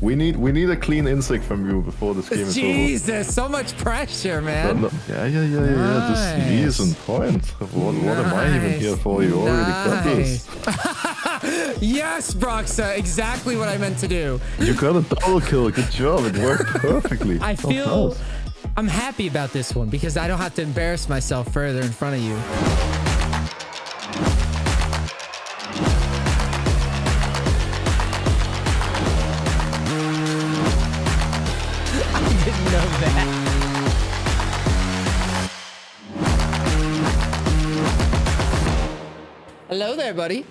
We need a clean insect from you before this game is over. Jesus, so much pressure, man. No. Yeah. This Lee is on point. What am I even here for? You already got this. Yes, Broxah, exactly what I meant to do. You got a double kill. Good job. It worked perfectly. I feel I'm happy about this one because I don't have to embarrass myself further in front of you. I didn't know that. Hello there, buddy.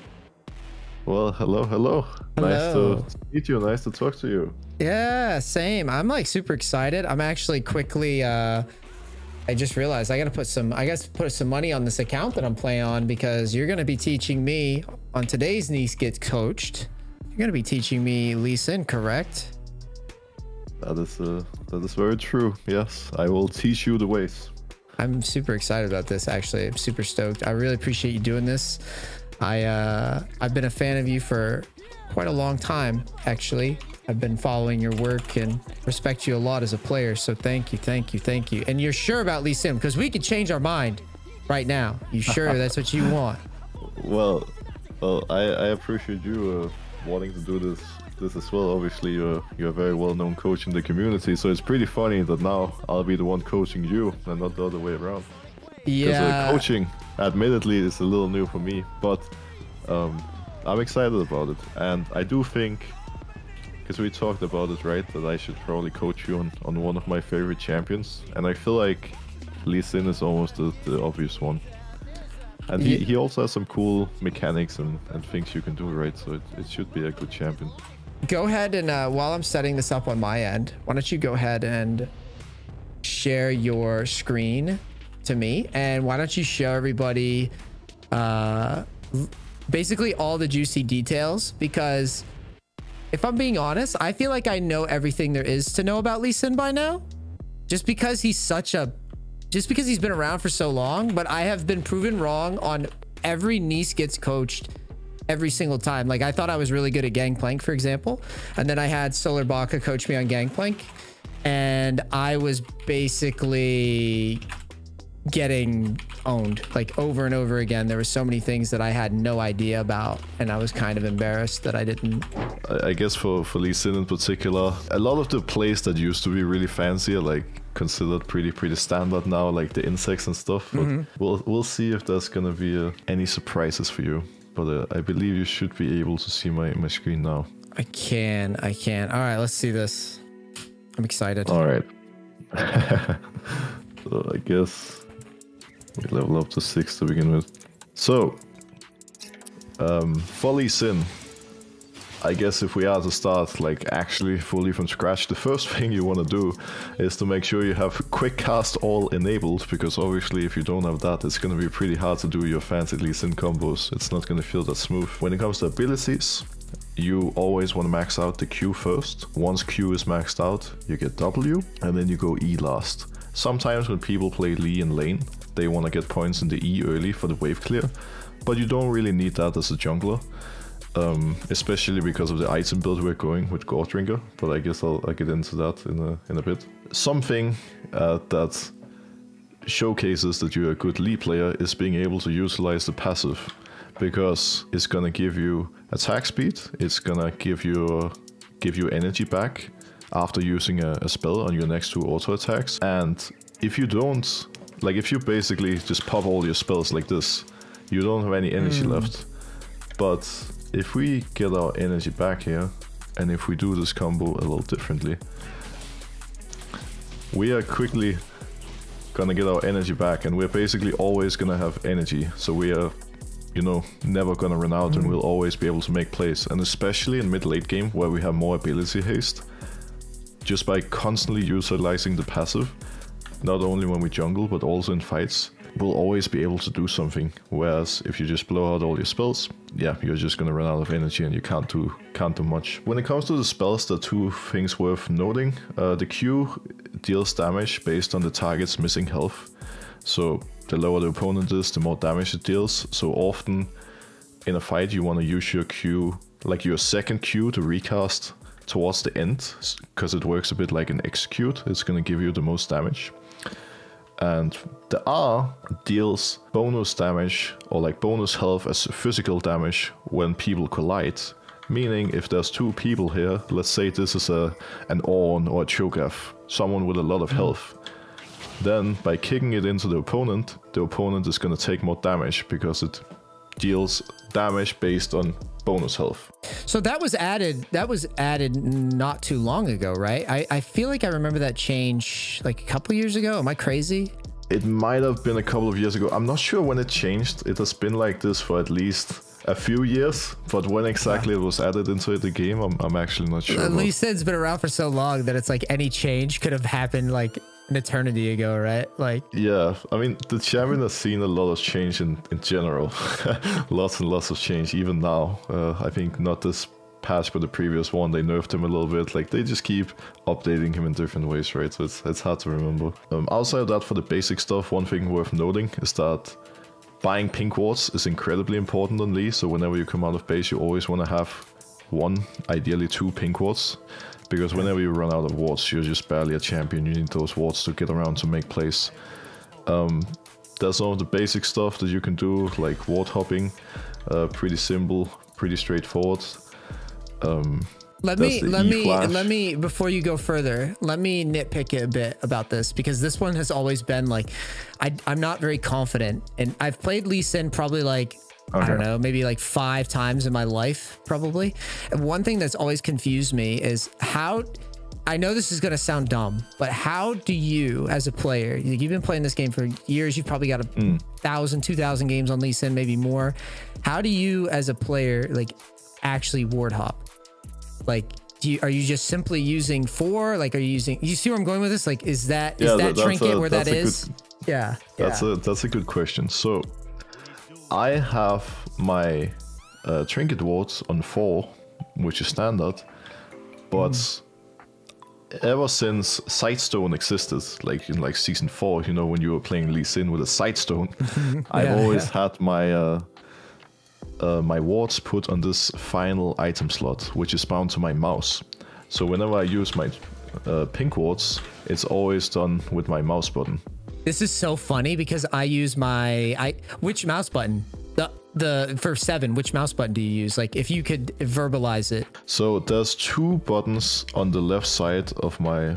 Well, hello. Nice to meet you. Nice to talk to you. Yeah, same. I'm like super excited. I'm actually quickly I just realized I gotta put some money on this account that I'm playing on because you're gonna be teaching me on today's NEACE Gets Coached. You're gonna be teaching me Lee Sin, correct? That is very true. Yes, I will teach you the ways. I'm super excited about this. Actually, I'm super stoked. I really appreciate you doing this. I've been a fan of you for quite a long time, actually. I've been following your work and respect you a lot as a player. So thank you. And you're sure about Lee Sin? Because we could change our mind right now. You sure that's what you want? Well, I appreciate you wanting to do this as well. Obviously, you're a very well-known coach in the community, so it's pretty funny that now I'll be the one coaching you and not the other way around. Yeah. Coaching, admittedly, is a little new for me, but I'm excited about it, and I do think, because we talked about it, right, that I should probably coach you on one of my favorite champions, and I feel like Lee Sin is almost the obvious one. And he also has some cool mechanics and things you can do, right? So it should be a good champion. Go ahead and while I'm setting this up on my end, why don't you go ahead and share your screen to me, and why don't you show everybody basically all the juicy details, because if I'm being honest, I feel like I know everything there is to know about Lee Sin by now, just because he's been around for so long. But I have been proven wrong on every NEACE Gets Coached every single time. Like, I thought I was really good at Gangplank, for example, and then I had Solar Baka coach me on Gangplank, and I was basically getting owned like over and over again. There were so many things that I had no idea about, and I was kind of embarrassed that I didn't. I guess for Lee Sin in particular, a lot of the plays that used to be really fancy are like considered pretty standard now, like the insects and stuff. But we'll see if there's gonna be any surprises for you. But I believe you should be able to see my screen now. I can. All right, let's see this. I'm excited. All right. So I guess we level up to 6 to begin with. So, for Lee Sin, I guess if we are to start like actually fully from scratch, the first thing you want to do is to make sure you have quick cast all enabled, because obviously if you don't have that, it's going to be pretty hard to do your fancy Lee Sin combos. It's not going to feel that smooth. When it comes to abilities, you always want to max out the Q first. Once Q is maxed out, you get W, and then you go E last. Sometimes when people play Lee in lane, they want to get points in the E early for the wave clear, but you don't really need that as a jungler. Especially because of the item build we're going with Gordringer, but I guess I'll get into that in a bit. Something that showcases that you're a good Lee player is being able to utilize the passive, because it's gonna give you attack speed, it's gonna give you energy back after using a spell on your next 2 auto attacks. And if you don't, like if you basically just pop all your spells like this, you don't have any energy left. But if we get our energy back here, and if we do this combo a little differently, we are quickly gonna get our energy back, and we're basically always gonna have energy. So we are, you know, never gonna run out, and we'll always be able to make plays. And especially in mid-late game, where we have more ability haste, just by constantly utilizing the passive, not only when we jungle, but also in fights, we'll always be able to do something. Whereas if you just blow out all your spells, yeah, you're just gonna run out of energy and you can't do much. When it comes to the spells, there are 2 things worth noting. The Q deals damage based on the target's missing health. So the lower the opponent is, the more damage it deals. So often in a fight you want to use your Q, like your second Q, to recast towards the end, because it works a bit like an execute. It's going to give you the most damage. And the R deals bonus damage or like bonus health as physical damage when people collide. Meaning if there's two people here, let's say this is an Orn or a Cho'Gath, someone with a lot of health. Then by kicking it into the opponent is going to take more damage because it deals damage based on bonus health. So that was added not too long ago, right? I feel like I remember that change like a couple years ago. Am I crazy? It might have been a couple of years ago. I'm not sure when it changed. It has been like this for at least a few years, but when exactly it was added into the game, I'm actually not sure. Lee Sin's been around for so long that it's like any change could have happened like an eternity ago, right? Like, yeah, I mean, the champion has seen a lot of change in general. Lots and lots of change, even now. I think not this patch, but the previous one, they nerfed him a little bit. Like, they just keep updating him in different ways, right? So it's hard to remember. Outside of that, for the basic stuff, one thing worth noting is that buying pink wards is incredibly important on Lee. So whenever you come out of base, you always want to have one, ideally two pink wards. Because whenever you run out of wards, you're just barely a champion. You need those wards to get around to make plays. There's some of the basic stuff that you can do, like ward hopping. Pretty simple, pretty straightforward. Let me, before you go further, let me nitpick it a bit about this, because this one has always been like, I'm not very confident. And I've played Lee Sin probably like, I don't know, maybe like 5 times in my life, probably. And one thing that's always confused me is how, I know this is going to sound dumb, but how do you as a player, you've been playing this game for years, you've probably got 1,000, 2,000 games on Lee Sin, maybe more. How do you as a player, like, actually ward hop? Like, are you just simply using 4? Like, are you using, you see where I'm going with this? Like, is that trinket where that is? Yeah. That's a good question. So I have my trinket wards on 4, which is standard, but ever since Sightstone existed, like in like season 4, you know, when you were playing Lee Sin with a Sightstone, I've always had my my wards put on this final item slot, which is bound to my mouse. So whenever I use my pink wards, it's always done with my mouse button. This is so funny because I use my which mouse button? The for 7, which mouse button do you use? Like, if you could verbalize it. So there's 2 buttons on the left side of my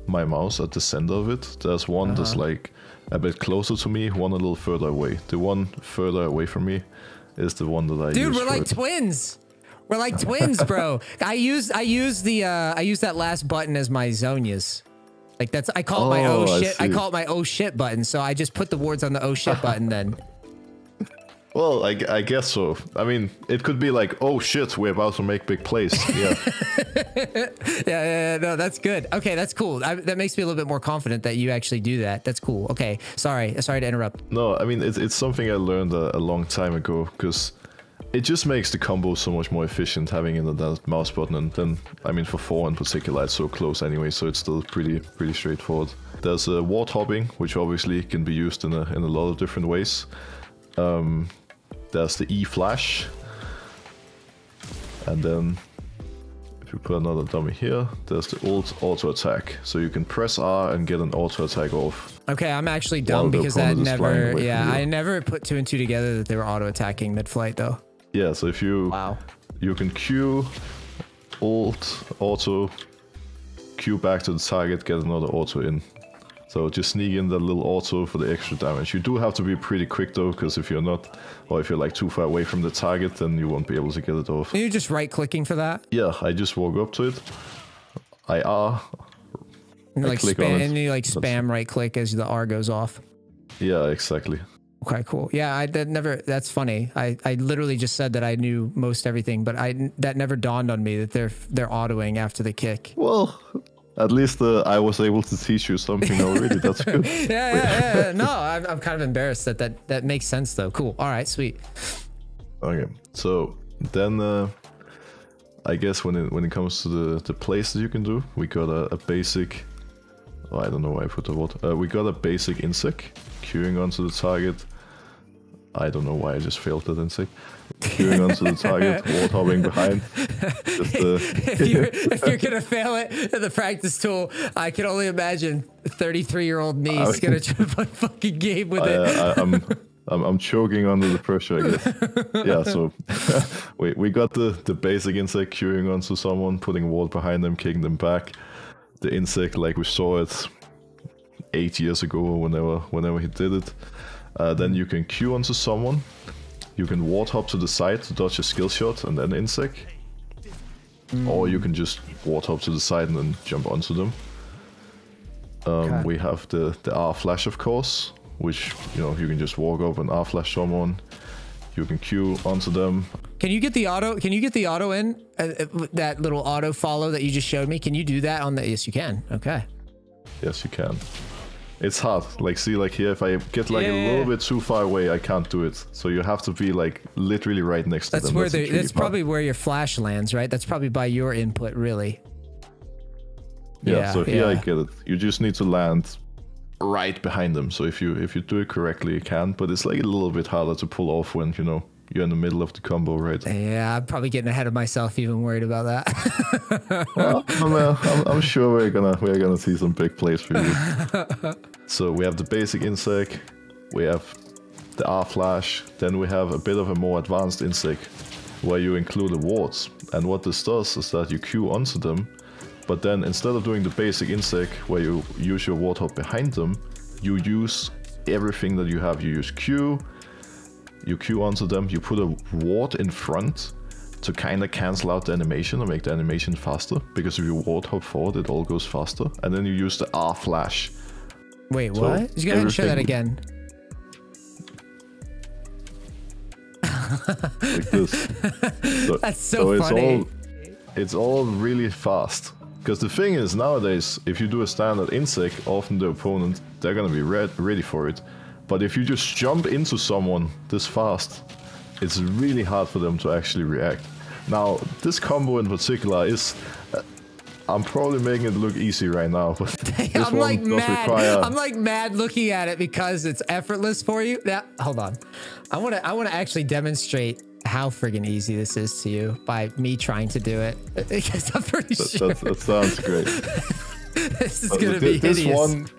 mouse at the center of it. There's one that's like a bit closer to me, one a little further away. The one further away from me is the one that I use. Dude, we're like twins. We're like twins, bro. I use that last button as my Zonias. Like, that's, I call it my oh shit. I call it my oh shit button. So I just put the wards on the oh shit button then. Well, I guess so. I mean, it could be like, oh shit, we're about to make big plays. Yeah. yeah, no, that's good. Okay, that's cool. That makes me a little bit more confident that you actually do that. That's cool. Okay, sorry to interrupt. No, I mean, it's something I learned a long time ago, because it just makes the combo so much more efficient having in that mouse button. And then, I mean, for 4 in particular, it's so close anyway, so it's still pretty straightforward. There's a ward hopping, which obviously can be used in a lot of different ways. There's the E flash, and then if you put another dummy here, there's the ult auto attack. So you can press R and get an auto attack off. Okay, I'm actually dumb because that never, I never put 2 and 2 together that they were auto attacking mid-flight though. Yeah, so if you, you can Q, ult, auto, Q back to the target, get another auto in. So just sneak in that little auto for the extra damage. You do have to be pretty quick though, because if you're not, or if you're like too far away from the target, then you won't be able to get it off. Are you just right-clicking for that? Yeah, I just walk up to it. I R. And like spam right-click as the R goes off. Yeah, exactly. Okay, cool. Yeah, that's funny. I literally just said that I knew most everything, but that never dawned on me that they're autoing after the kick. Well, at least I was able to teach you something already. That's good. yeah. No, I'm kind of embarrassed that makes sense though. Cool. All right, sweet. Okay, so then I guess when it comes to the plays that you can do, we got a basic. Oh, I don't know why I put the word. We got a basic insec, queuing onto the target, I don't know why I just failed that insect. Queuing onto the target, ward hopping behind. Just, if you're gonna fail it in the practice tool, I can only imagine 33-year-old NEACE gonna try to play fucking game with it. I'm choking under the pressure, I guess. Yeah, so we got the basic insect, queuing onto someone, putting ward behind them, kicking them back. The insect, like we saw it 8 years ago, or whenever he did it. Then you can queue onto someone. You can ward hop to the side to dodge a skill shot and then insect. Or you can just ward hop to the side and then jump onto them. We have the R flash, of course, which, you know, you can just walk up and R flash someone. You can queue onto them. Can you get the auto? Can you get the auto in? That little auto follow that you just showed me. Can you do that on the? Yes, you can. Okay. Yes, you can. It's hard. Like, see, like here, if I get like a little bit too far away, I can't do it. So you have to be like literally right next to them. That's probably where your flash lands, right? That's probably by your input, really. Yeah. So here I get it. You just need to land right behind them. So if you do it correctly, you can. But it's like a little bit harder to pull off when, you know, you're in the middle of the combo, right? Yeah, I'm probably getting ahead of myself, even worried about that. Well, I'm sure we're gonna see some big plays for you. So we have the basic insect, we have the R flash, then we have a bit of a more advanced insect where you include the wards. And what this does is that you queue onto them, but then instead of doing the basic insect where you use your ward hop behind them, you use everything that you have. You use Q, you queue onto them, you put a ward in front to kind of cancel out the animation or make the animation faster, because if you ward hop forward, it all goes faster. And then you use the R flash. Wait, what? You gotta show that again. Like this. So, that's so funny. It's all really fast. Because the thing is, nowadays, if you do a standard insect, often the opponent, they're gonna be ready for it. But if you just jump into someone this fast, it's really hard for them to actually react. Now, this combo in particular is... I'm probably making it look easy right now, but this I'm one like does mad. require... I'm like mad looking at it because it's effortless for you. Now, hold on. I wanna actually demonstrate how friggin' easy this is to you by me trying to do it. Because I'm pretty sure. That sounds great. This is gonna be hideous.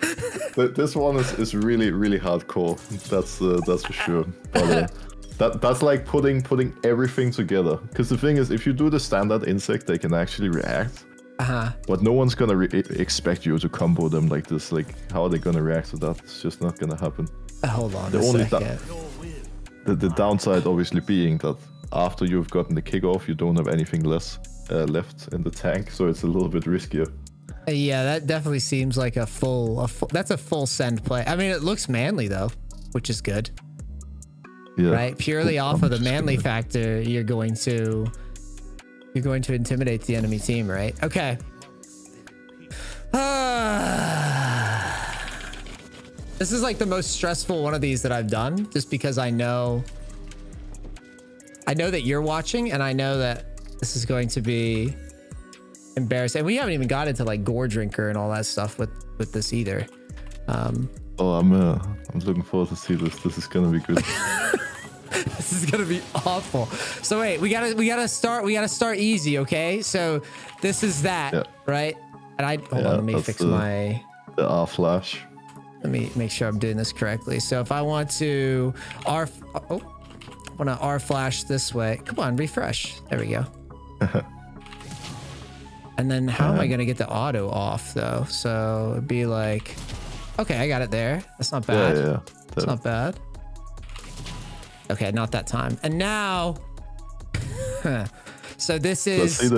This one is really, really hardcore. That's for sure. But that's like putting everything together. Because the thing is, if you do the standard insect, they can actually react. But no one's gonna expect you to combo them like this. Like, how are they gonna react to that? It's just not gonna happen. Hold on a second. The downside obviously being that after you've gotten the kickoff, you don't have anything left in the tank, so it's a little bit riskier. Yeah, that definitely seems like a full that's a full send play. I mean, it looks manly though, which is good. Yeah. Right? Purely off of the manly factor, you're going to intimidate the enemy team, right? Okay. This is like the most stressful one of these that I've done, just because I know that you're watching, and I know that this is going to be embarrassing. And we haven't even got into like gore drinker and all that stuff with this either. Oh, I'm looking forward to see this. This is gonna be good. This is gonna be awful. So wait, we gotta start easy, okay? So this is that, right? And hold on, let me fix the R flash. Let me make sure I'm doing this correctly. So if I want to R flash this way, come on, refresh. There we go. And then how am I gonna get the auto off though? So it'd be like, okay, I got it there. That's not bad. Yeah. That's not bad. Okay, not that time. And now, so this is...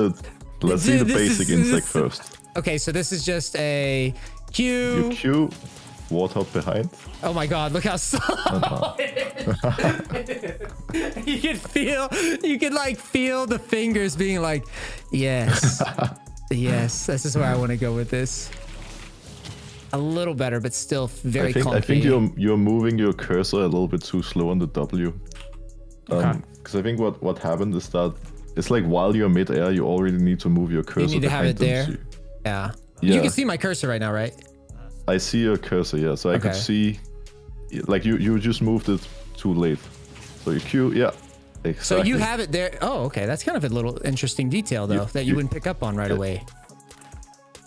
Let's see the basic insect first. Okay, so this is just a Q. You Q, ward hop behind. Oh my God, look how slow You can like feel the fingers being like, yes, yes, this is where I want to go with this. A little better, but still very clunky. I think you're moving your cursor a little bit too slow on the W. Because I think what happened is that it's like while you're mid-air, you already need to move your cursor. You need to have it there. Yeah. You can see my cursor right now, right? I see your cursor, yeah. So I could see, like you just moved it too late. So you Q, yeah. Exactly. So you have it there. Oh, okay. That's kind of a little interesting detail, though, that you wouldn't pick up on right away.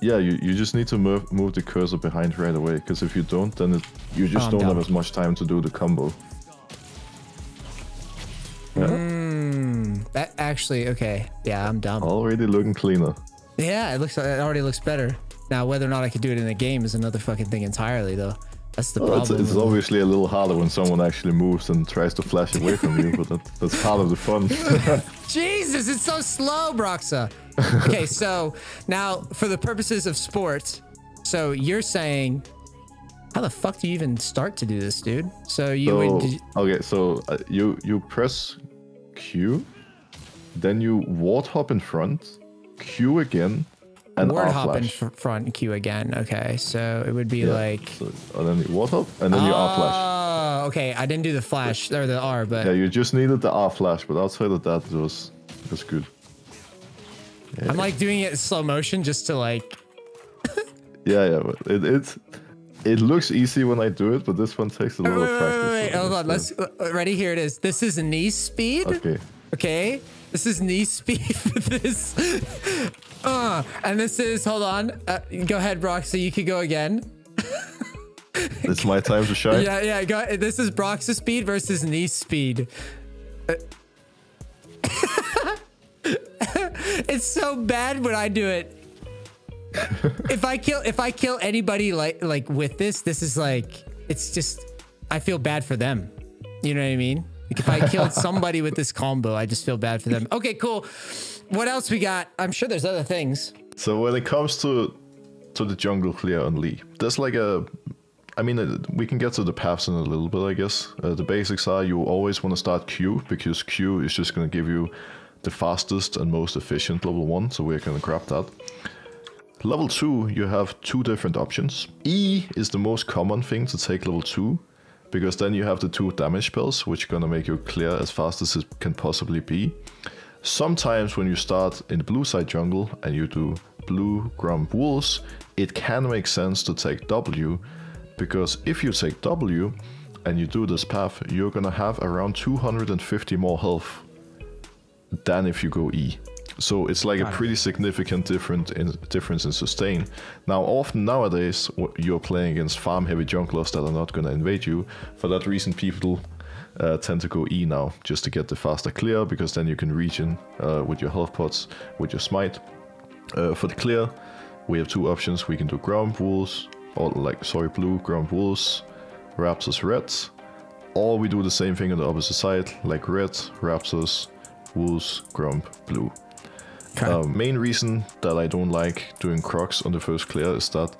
Yeah, you just need to move the cursor behind right away, because if you don't, then you just don't have as much time to do the combo. Yeah. That actually, okay. Yeah, I'm dumb. Already looking cleaner. Yeah, it already looks better. Now, whether or not I could do it in a game is another fucking thing entirely, though. That's the problem. It's obviously a little harder when someone actually moves and tries to flash away from you, but that's part of the fun. Jesus, it's so slow, Broxah. Okay, so now for the purposes of sport, so you're saying, how the fuck do you even start to do this, dude? So you press Q, then you ward hop in front, Q again, and ward hop in flash. front and Q again. Okay, so it would be like, so, and then you ward hop, and then you R flash. Oh, okay. I didn't do the flash or the R, but yeah, you just needed the R flash, but outside of that, it was good. Yeah. I'm like doing it in slow motion just to like. yeah, but it looks easy when I do it, but this one takes a little practice. Wait, hold on. Let's ready. Here it is. This is NEACE speed. Okay. This is NEACE speed for this. And this is, hold on. Go ahead, Broxah. You could go again. It's my time to shine. Yeah. Go. This is Broxah speed versus NEACE speed. It's so bad when I do it. If I kill anybody like with this is like, it's just, I feel bad for them. You know what I mean? Like if I killed somebody with this combo, I just feel bad for them. Okay, cool. What else we got? I'm sure there's other things. So when it comes to the jungle clear on Lee, there's like we can get to the paths in a little bit, I guess. The basics are you always want to start Q, because Q is just going to give you the fastest and most efficient level 1, so we're going to grab that. Level 2, you have 2 different options. E is the most common thing to take level 2, because then you have the 2 damage spells, which are going to make you clear as fast as it can possibly be. Sometimes when you start in the blue side jungle and you do blue grump wolves, it can make sense to take W, because if you take W and you do this path, you're going to have around 250 more health than if you go E. So it's like a pretty significant difference in sustain. Now, often nowadays, you're playing against farm-heavy junglers that are not going to invade you. For that reason, people tend to go E now, just to get the faster clear, because then you can regen with your health pots, with your smite. For the clear, we have 2 options. We can do ground wolves, or blue ground wolves, raptors, reds. Or we do the same thing on the opposite side, like red, raptors, wolves, grump, blue. Main reason that I don't like doing crocs on the first clear is that,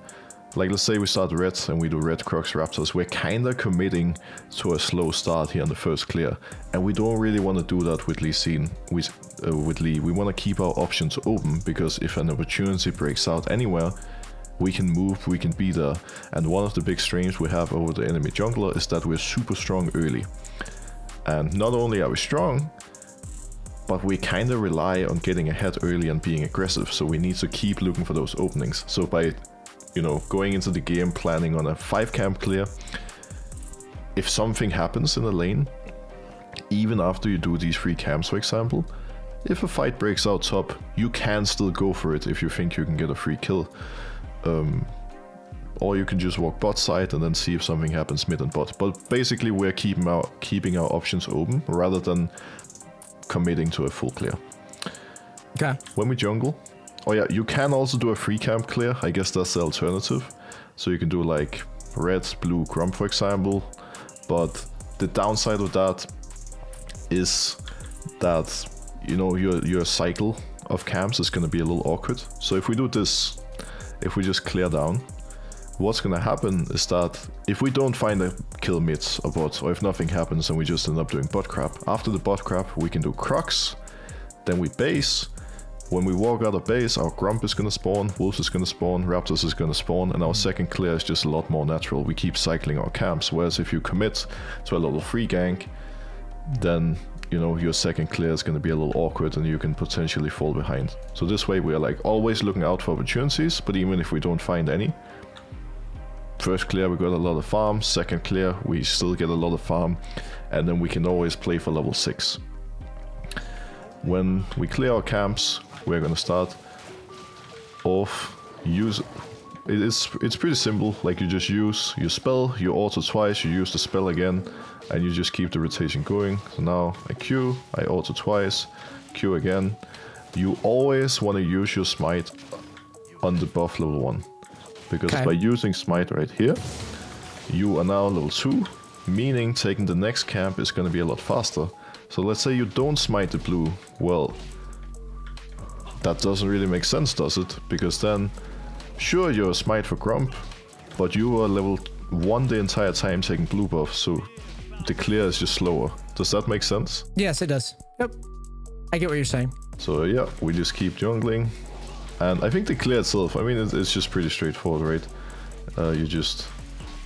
like, let's say we start red and we do red, crocs, raptors, we're kinda committing to a slow start here on the first clear, and we don't really want to do that with Lee Sin. With Lee, we want to keep our options open, because if an opportunity breaks out anywhere, we can move, we can be there. And one of the big strengths we have over the enemy jungler is that we're super strong early. And not only are we strong, but we kind of rely on getting ahead early and being aggressive, so we need to keep looking for those openings. So by, going into the game planning on a 5 camp clear, if something happens in the lane, even after you do these 3 camps, for example, if a fight breaks out top, you can still go for it if you think you can get a free kill. Or you can just walk bot side and then see if something happens mid and bot. But basically we're keeping our options open rather than committing to a full clear. Okay. When we jungle, you can also do a free camp clear. I guess that's the alternative. So you can do like red, blue, grump, for example. But the downside of that is that, your cycle of camps is going to be a little awkward. So if we do this, if we just clear down, what's going to happen is that if we don't find a kill mid or bot, or if nothing happens and we just end up doing bot crap, after the bot crap we can do crocs, then we base. When we walk out of base, our grump is going to spawn, wolves is going to spawn, raptors is going to spawn, and our second clear is just a lot more natural. We keep cycling our camps, whereas if you commit to a level 3 gank, then your second clear is going to be a little awkward and you can potentially fall behind. So this way we are like always looking out for opportunities, but even if we don't find any, first clear we got a lot of farm, second clear we still get a lot of farm, and then we can always play for level 6. When we clear our camps, we're gonna start off it's pretty simple. Like, you just use your spell, you auto twice, you use the spell again, and you just keep the rotation going. So now I Q, I auto twice, Q again. You always want to use your smite on the buff level 1, because by using smite right here, you are now level 2, meaning taking the next camp is going to be a lot faster. So let's say you don't smite the blue. Well, that doesn't really make sense, does it? Because then, sure, you're a smite for Grump, but you are level 1 the entire time taking blue buff, so the clear is just slower. Does that make sense? Yes, it does. Yep. I get what you're saying. So yeah, we just keep jungling. And I think the clear itself, I mean, it's just pretty straightforward, right? You just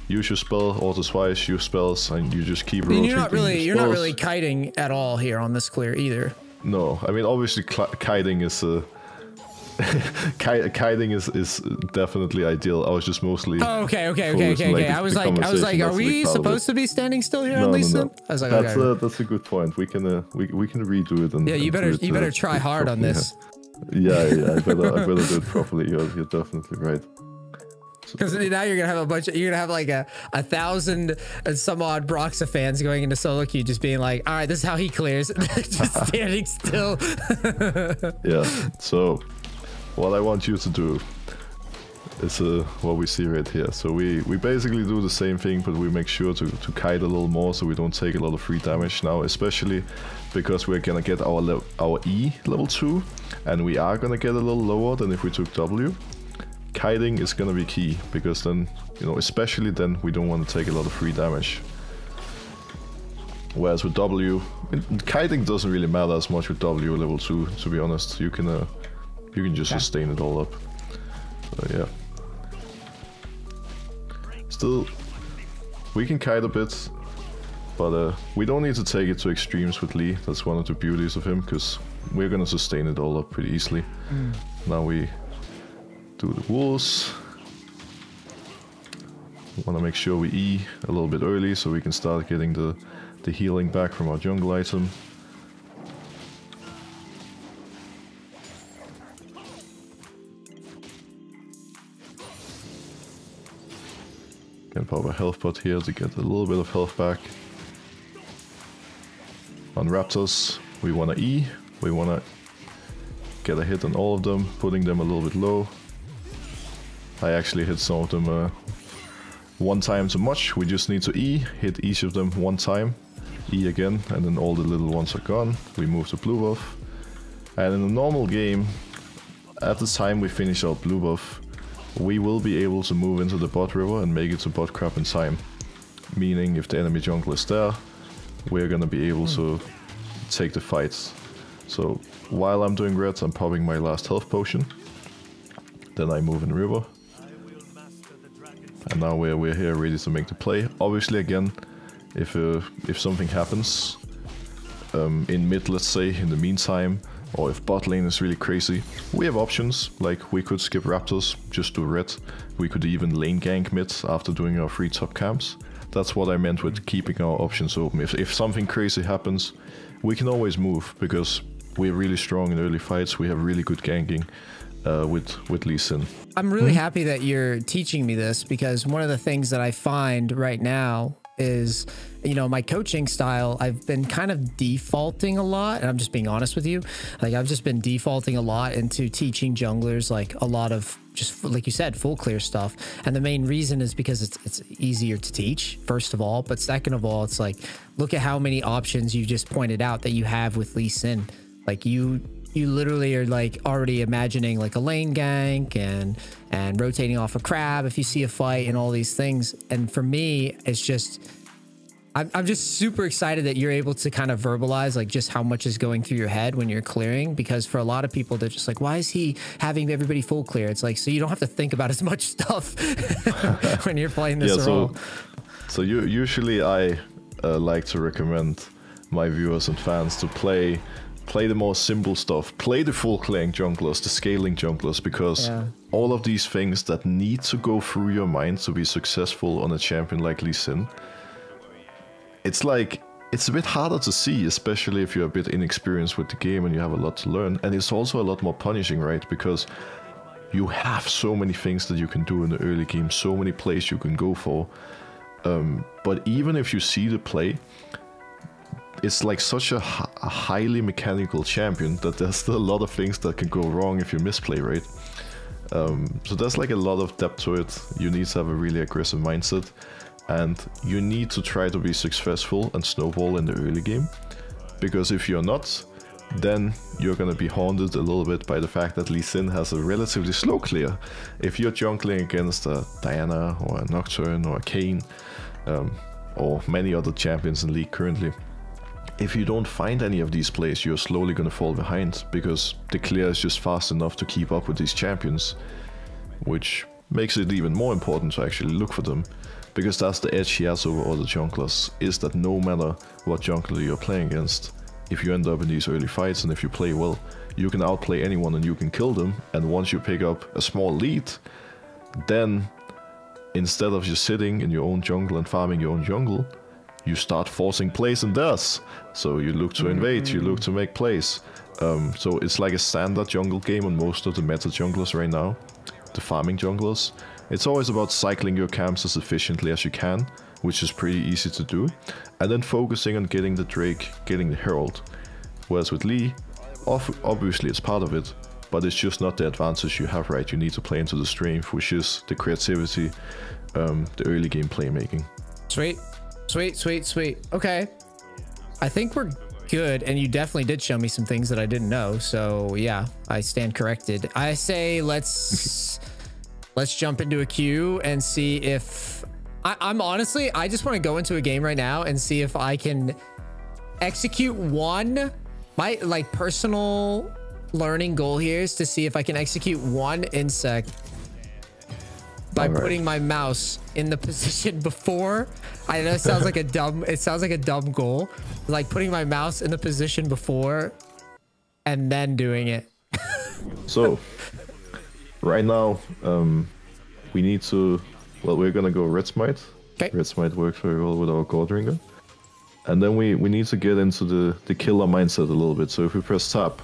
use your spell, auto twice, use spells, and you just keep rotating. You're not really kiting at all here on this clear either. No, I mean, obviously kiting is kiting is definitely ideal. I was just mostly. Oh, okay. I was like, are we supposed to be standing still here on Lee Sin? I was like, that's a good point. We can redo it. And, yeah, you better try hard on this. Yeah, I better do it properly. You're definitely right. Because now you're gonna have you're gonna have like a 1,000 and some odd Broxah fans going into solo queue, just being like, all right, this is how he clears, just standing still. Yeah. So, what I want you to do is what we see right here. So we basically do the same thing, but we make sure to kite a little more, so we don't take a lot of free damage now, especially because we're gonna get our E level 2, and we are gonna get a little lower than if we took W. Kiting is gonna be key, because then, you know, especially then, we don't want to take a lot of free damage. Whereas with W, kiting doesn't really matter as much with W level 2, to be honest. You can just sustain it all up. So yeah. Still, we can kite a bit, but we don't need to take it to extremes with Lee. That's one of the beauties of him, because we're gonna sustain it all up pretty easily. Now we do the wolves. Want to make sure we E a little bit early, so we can start getting the healing back from our jungle item. Can pop a health pot here to get a little bit of health back. On Raptors, we want to E. We want to get a hit on all of them, putting them a little bit low. I actually hit some of them one time too much. We just need to E, hit each of them one time, E again, and then all the little ones are gone. We move the blue buff. And in a normal game, at the time we finish our blue buff, we will be able to move into the bot river and make it to bot crab in time. Meaning, if the enemy jungle is there, we're gonna be able to take the fights. So while I'm doing red, I'm popping my last health potion. Then I move in the river. And now we're here ready to make the play. Obviously, again, if something happens in mid, let's say, in the meantime, or if bot lane is really crazy, we have options. Like, we could skip Raptors, just do red. We could even lane gank mid after doing our 3 top camps. That's what I meant with keeping our options open. If something crazy happens, we can always move, because we're really strong in early fights. We have really good ganking with Lee Sin. I'm really happy that you're teaching me this, because one of the things that I find right now is, you know, my coaching style, I've been kind of defaulting a lot, and I'm just being honest with you. Like, I've just been defaulting a lot into teaching junglers, like, a lot of just, like you said, full clear stuff. And the main reason is because it's easier to teach, first of all, but second of all, it's like, look at how many options you just pointed out that you have with Lee Sin. Like, you literally are like already imagining like a lane gank and rotating off a crab if you see a fight and all these things. And for me, it's just, I'm just super excited that you're able to kind of verbalize like just how much is going through your head when you're clearing, because for a lot of people, they're just like, why is he having everybody full clear? It's like, so you don't have to think about as much stuff when you're playing this role. So usually I like to recommend my viewers and fans to play the more simple stuff. Play the full clearing junglers, the scaling junglers, because all of these things that need to go through your mind to be successful on a champion like Lee Sin, it's like, it's a bit harder to see, especially if you're a bit inexperienced with the game and you have a lot to learn. And it's also a lot more punishing, right? Because you have so many things that you can do in the early game, so many plays you can go for. But even if you see the play, it's like such a highly mechanical champion that there's still a lot of things that can go wrong if you misplay, right? So there's like a lot of depth to it. You need to have a really aggressive mindset. And you need to try to be successful and snowball in the early game. Because if you're not, then you're going to be haunted a little bit by the fact that Lee Sin has a relatively slow clear. If you're jungling against a Diana or a Nocturne or a Kayn, or many other champions in League currently, if you don't find any of these plays, you're slowly going to fall behind, because the clear is just fast enough to keep up with these champions, which makes it even more important to actually look for them. Because that's the edge he has over all the junglers, is that no matter what jungler you're playing against, if you end up in these early fights and if you play well, you can outplay anyone and you can kill them. And once you pick up a small lead, then instead of just sitting in your own jungle and farming your own jungle, you start forcing plays in theirs. So you look to invade, you look to make plays. So it's like a standard jungle game on most of the meta junglers right now, the farming junglers. It's always about cycling your camps as efficiently as you can, which is pretty easy to do, and then focusing on getting the Drake, getting the Herald. Whereas with Lee, obviously it's part of it, but it's just not the advantage you have, right? You need to play into the strength, which is the creativity, the early game playmaking. Sweet, sweet, sweet, sweet. Okay, I think we're good, and you definitely did show me some things that I didn't know, so yeah, I stand corrected. I say let's jump into a queue and see if I'm honestly, I just want to go into a game right now and see if I can execute one. My like personal learning goal here is to see if I can execute one insect by putting my mouse in the position before. I know it sounds like a dumb goal, like putting my mouse in the position before and then doing it. So right now, we need to, well, we're gonna go Red Smite. Okay. Red Smite works very well with our Goldringer. And then we need to get into the killer mindset a little bit. So if we press tab,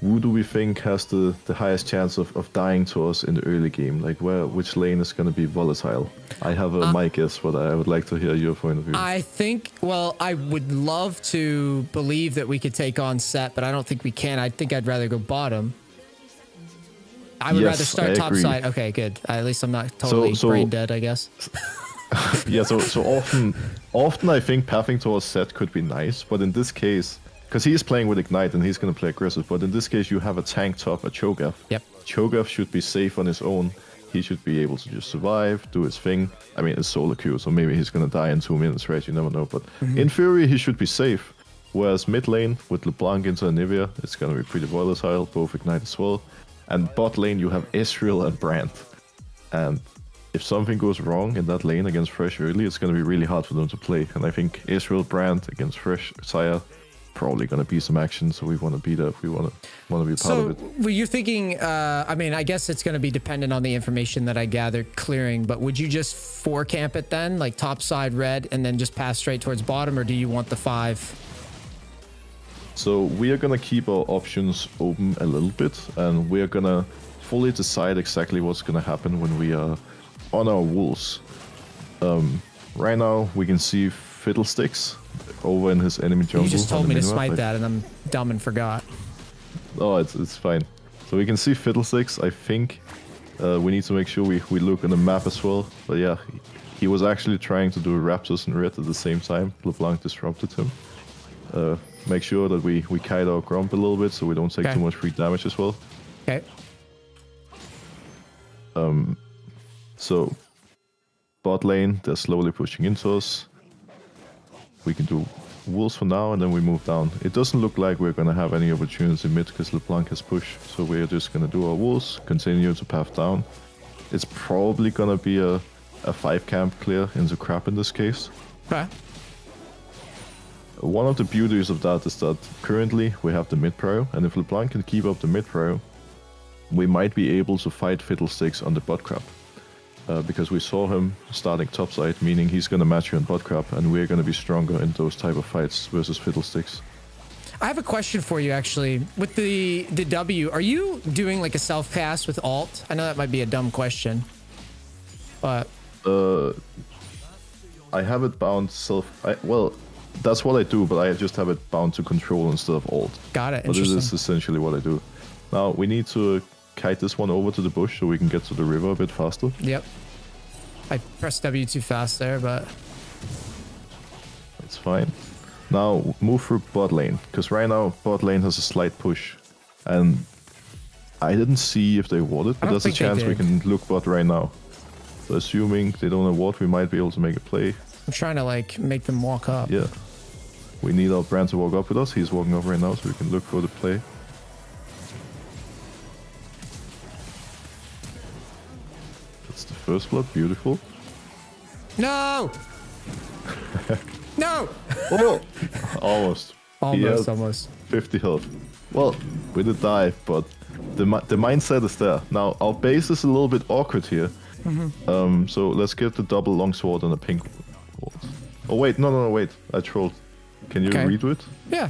who do we think has the highest chance of dying to us in the early game? Like which lane is gonna be volatile? I have my guess, but I would like to hear your point of view. I think, well, I would love to believe that we could take on Set, but I don't think we can. I think I'd rather go bottom. I would rather start top side. Okay, good. At least I'm not totally brain dead, I guess. Yeah, so often I think pathing towards Set could be nice, but in this case, because he's playing with Ignite and he's going to play aggressive, but in this case you have a tank top, a Cho'Gath. Yep. Cho'Gath should be safe on his own. He should be able to just survive, do his thing. I mean, it's solo queue, so maybe he's going to die in 2 minutes, right? You never know, but in theory he should be safe. Whereas mid lane with LeBlanc into Anivia, it's going to be pretty volatile, both Ignite as well. And bot lane you have Ezreal and Brand. And if something goes wrong in that lane against Thresh early, it's going to be really hard for them to play. And I think Ezreal, Brand against Thresh, Xayah, probably going to be some action. So we want to be there if we want to be part of it. So were you thinking, I mean, I guess it's going to be dependent on the information that I gathered clearing, but would you just 4 camp it then? Like top side red and then just pass straight towards bottom, or do you want the 5? So we are going to keep our options open a little bit, and we're going to fully decide exactly what's going to happen when we are on our wolves. Right now we can see Fiddlesticks over in his enemy jungle. You just told me to smite that and I'm dumb and forgot. Oh, it's fine. So we can see Fiddlesticks. I think we need to make sure we look on the map as well. But yeah, he was actually trying to do Raptors and Red at the same time. LeBlanc disrupted him. Make sure that we kite our Grump a little bit so we don't take too much free damage as well. Okay. So bot lane, they're slowly pushing into us. We can do wolves for now and then we move down. It doesn't look like we're going to have any opportunity mid because LeBlanc has pushed. So we're just going to do our wolves, continue to path down. It's probably going to be a 5 camp clear into crap in this case. Okay. One of the beauties of that is that currently we have the mid prio, and if LeBlanc can keep up the mid prio, we might be able to fight Fiddlesticks on the bot crab. Because we saw him starting topside, meaning he's going to match you in bot crab, and we're going to be stronger in those type of fights versus Fiddlesticks. I have a question for you, actually. With the W, are you doing like a self cast with alt? I know that might be a dumb question, but I have it bound well, that's what I do, but I just have it bound to control instead of alt. Got it. But this is essentially what I do. Now we need to kite this one over to the bush so we can get to the river a bit faster. Yep. I pressed W too fast there, but it's fine. Now move through bot lane, because right now bot lane has a slight push, and I didn't see if they warded, but there's a chance we can look bot right now. So assuming they don't have ward, we might be able to make a play. I'm trying to like make them walk up. Yeah. We need our brand to walk up with us. He's walking up right now, so we can look for the play. That's the first blood. Beautiful. No! No! Oh! Almost. Almost. 50 health. Well, we did die, but the mindset is there. Now, our base is a little bit awkward here. So let's get the double longsword and a pink ward. Oh, wait. No, wait. I trolled. Can you redo it? Yeah.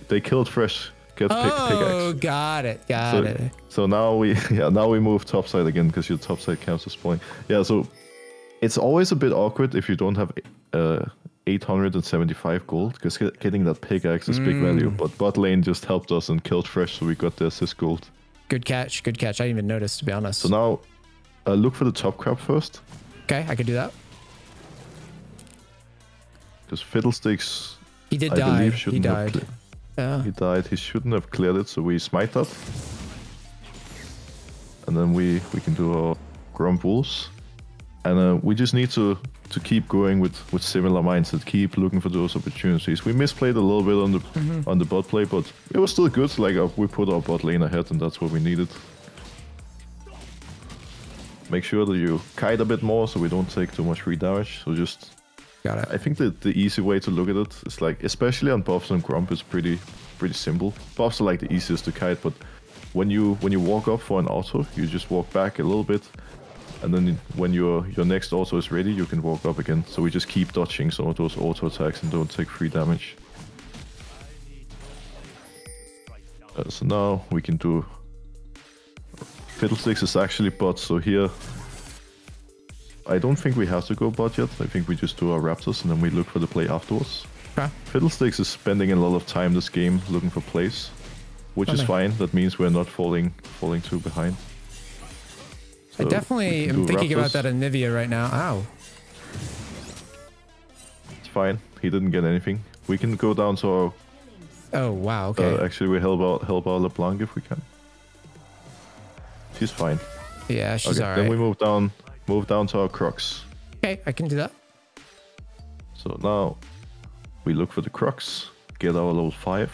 They killed Fresh. Get pickaxe. Oh, got it. Got it. So now we move topside again because your topside camps are spawning. Yeah, so it's always a bit awkward if you don't have 875 gold, because getting that pickaxe is big value. But bot lane just helped us and killed Fresh, so we got the assist gold. Good catch. Good catch. I didn't even notice, to be honest. So now look for the top crab first. Okay, I could do that. Because Fiddlesticks, he did die. He died. He died. He shouldn't have cleared it, so we smite that. And then we can do our Grump Wolves. And we just need to keep going with similar mindset, keep looking for those opportunities. We misplayed a little bit on the bot play, but it was still good. Like we put our bot lane ahead, and that's what we needed. Make sure that you kite a bit more so we don't take too much free damage. So just... Got it. I think the easy way to look at it is like, especially on buffs and Grump, is pretty simple. Buffs are like the easiest to kite, but when you walk up for an auto, you just walk back a little bit, and then when your next auto is ready, you can walk up again. So we just keep dodging some of those auto attacks and don't take free damage. So now we can do... Fiddlesticks is actually bot, so here I don't think we have to go bot yet. I think we just do our Raptors and then we look for the play afterwards. Okay. Fiddlesticks is spending a lot of time this game looking for plays, which is fine. That means we're not falling too behind. So I definitely am thinking about that in Nivea right now. Ow. It's fine. He didn't get anything. We can go down to our... Oh, wow. Okay. Actually, we help out LeBlanc if we can. She's fine. Yeah, she's alright. Then we move down to our Crocs. Okay, I can do that. So now we look for the Crocs, get our level 5.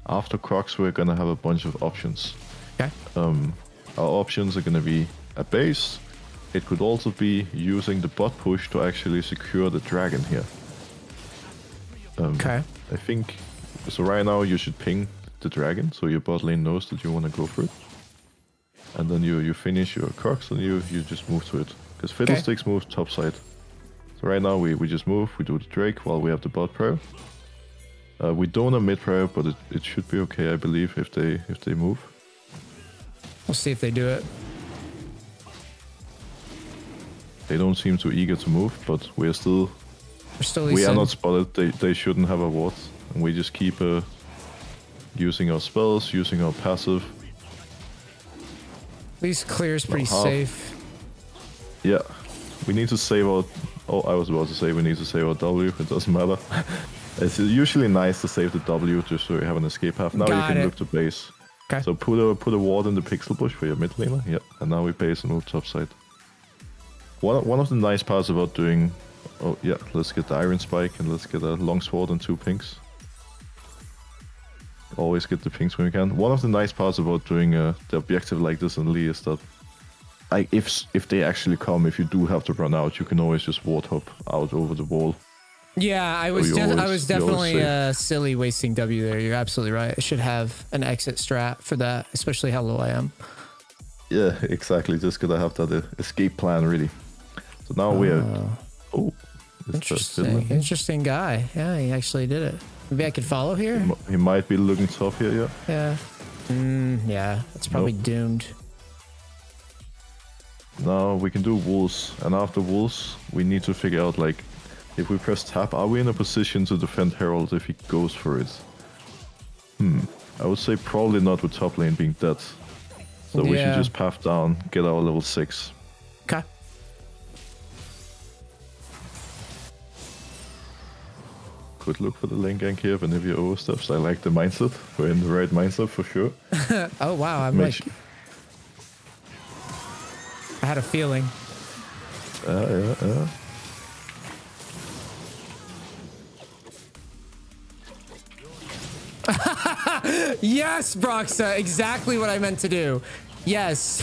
After Crocs, we're gonna have a bunch of options. Okay. Our options are gonna be a base. It could also be using the bot push to actually secure the dragon here. Okay. I think so. Right now, you should ping the dragon so your bot lane knows that you want to go for it. And then you finish your Crocs and you just move to it. Because Fiddlesticks moves topside. So right now we just move, we do the Drake while we have the bot prayer. We don't have mid prayer, but it should be okay, I believe, if they move. We'll see if they do it. They don't seem too eager to move, but we are not spotted. They shouldn't have a ward. And we just keep using our spells, using our passive. At least clear's pretty safe. Yeah, we need to save our... Oh, I was about to say we need to save our W. It doesn't matter. It's usually nice to save the W just so you have an escape path. Now you can look to base. Okay. So put a ward in the pixel bush for your mid laner. Yeah, and now we base and move topside. One of the nice parts about doing... Oh yeah, let's get the Iron Spike and let's get a longsword and 2 pinks. Always get the pinks when we can. One of the nice parts about doing the objective like this in Lee is that if they actually come, if you do have to run out, you can always just ward hop out over the wall. Yeah, I was definitely silly wasting W there. You're absolutely right. I should have an exit strat for that, especially how low I am. Yeah, exactly. Just gotta have that escape plan, really. So now we are... Oh, Interesting guy. Yeah, he actually did it. Maybe I could follow here? He might be looking tough here, yeah. Yeah. Yeah, that's probably doomed. Now we can do wolves, and after wolves, we need to figure out, like, if we press tap, are we in a position to defend Herald if he goes for it? I would say probably not with top lane being dead. So we should just path down, get our level 6. Okay. Could look for the lane gank here, Vanivia oversteps. I like the mindset. We're in the right mindset for sure. Oh wow, I'm like... I had a feeling. Yeah. Yes, Broxah, exactly what I meant to do. Yes.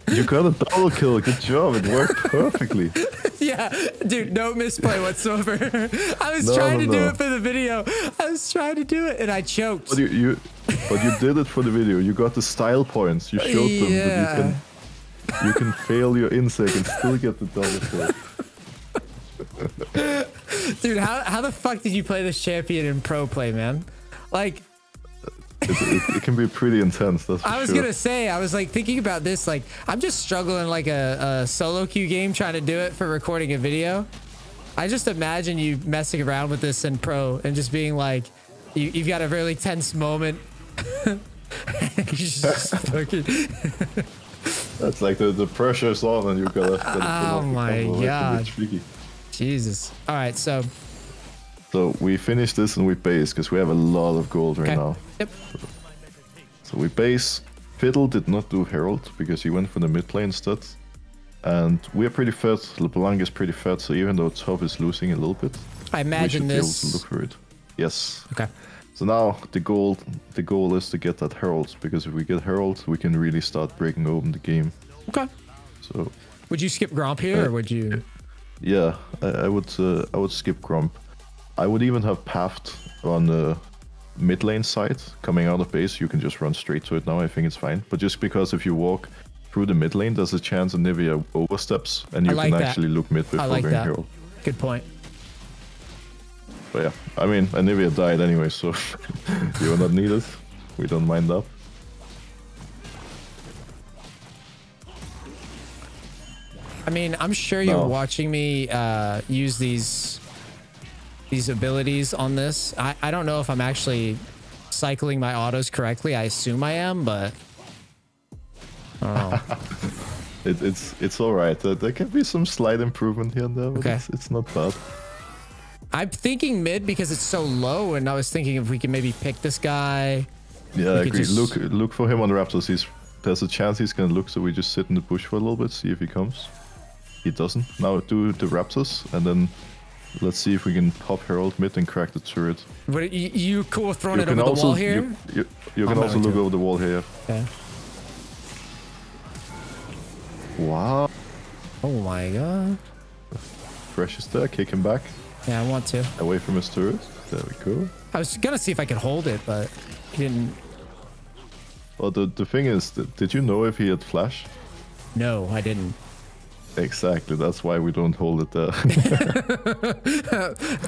You got a double kill. Good job. It worked perfectly. Yeah, dude, no misplay whatsoever. I was trying to do it for the video. I was trying to do it, and I choked. But you did it for the video. You got the style points. You showed them that you can fail your insect and still get the double kill. Dude, how the fuck did you play this champion in pro play, man? Like... It can be pretty intense. That's for I was gonna say, I was like thinking about this, like I'm just struggling like a solo queue game trying to do it for recording a video. I just imagine you messing around with this in pro and just being like, you've got a really tense moment. That's like the pressure's on and you gotta oh my god, Jesus. All right, so we finish this and we base because we have a lot of gold right now. Yep. So we base. Fiddle did not do Herald because he went for the mid lane instead. And we're pretty fed. LeBlanc is pretty fed, so even though top is losing a little bit, I imagine we should be able to look for it. Yes. Okay. So now the goal is to get that Herald, because if we get Herald, we can really start breaking open the game. Okay. So would you skip Gromp here, or would you? Yeah, I would skip Gromp. I would even have pathed on the mid lane side coming out of base. You can just run straight to it now. I think it's fine. But just because if you walk through the mid lane, there's a chance Anivia oversteps and you can actually look mid before going Herald. Good point. But yeah, I mean, Anivia died anyway, so you are not needed. We don't mind that. I mean, I'm sure you're watching me use these abilities on this. I don't know if I'm actually cycling my autos correctly. I assume I am, but I don't know. It's all right. There can be some slight improvement here and there, but it's not bad. I'm thinking mid because it's so low, and I was thinking if we can maybe pick this guy. Yeah, I agree. Look for him on Raptors. There's a chance he's gonna look, so we just sit in the bush for a little bit, see if he comes. He doesn't. Now do the Raptors, and then let's see if we can pop Herald mid and crack the turret. What, you cool throwing it over the wall here? You can also look over the wall here. Yeah. Wow. Oh my god. Fresh is there. Kick him back. Yeah, I want to. Away from his turret. There we go. I was gonna see if I could hold it, but he didn't. Well, the thing is, did you know if he had flash? No, I didn't. Exactly, that's why we don't hold it there.